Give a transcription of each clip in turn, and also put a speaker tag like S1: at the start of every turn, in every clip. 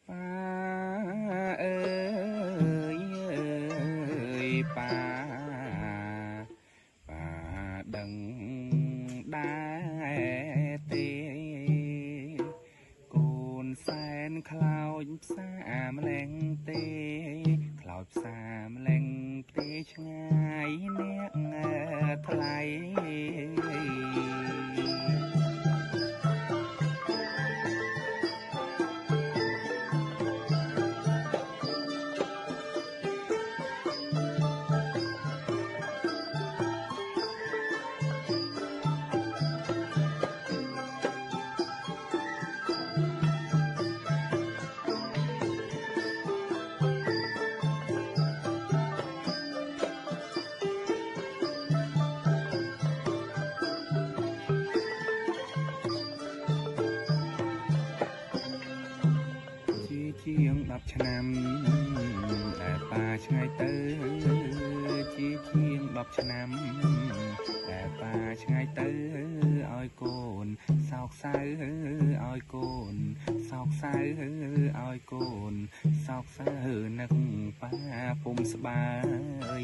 S1: ป้าเอ้ยป้าđừng đá tê cồn sen cloud xa mèn tê cloud xa mèn tê ngay nét thay ជាង10ឆ្នាំតែប៉ាឆ្ងាយទៅជាជាង10ឆ្នាំតែប៉ាឆ្ងាយទៅឲ្យកូនសោកសៅឲ្យកូនសោកសៅឲ្យកូនសោកសៅនឹកប៉ាពុំស្បាយ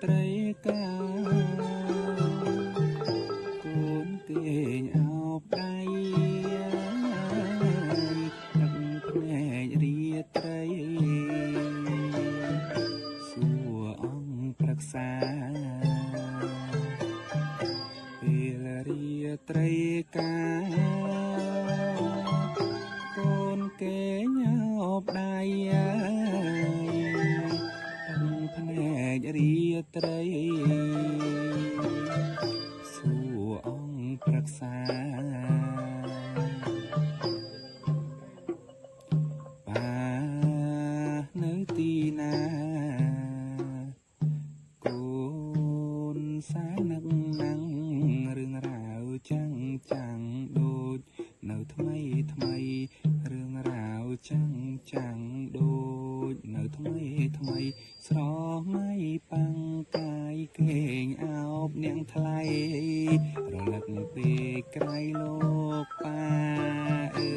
S1: ត្រីកាកូនគេងអោបដៃទឹកភ្នែករាត្រីសួរអង្គប្រឹក្សាពេលរាត្រីកាកូនគេងអោបដៃ ភ្នែករាត្រីសួរអង្គប្រឹក្សាប៉ានៅទីណាកូនសានឹកណាំងរឿងរ៉ាវចាំងចាំងដូចនៅថ្មីថ្មីរឿងរ៉ាវចាំងចាំងដូចនៅថ្មីថ្មីស្រមៃប៉ាំងកាយគេងអោបនាងថ្លៃរលឹកពេលក្រៃលោកប៉ាអើ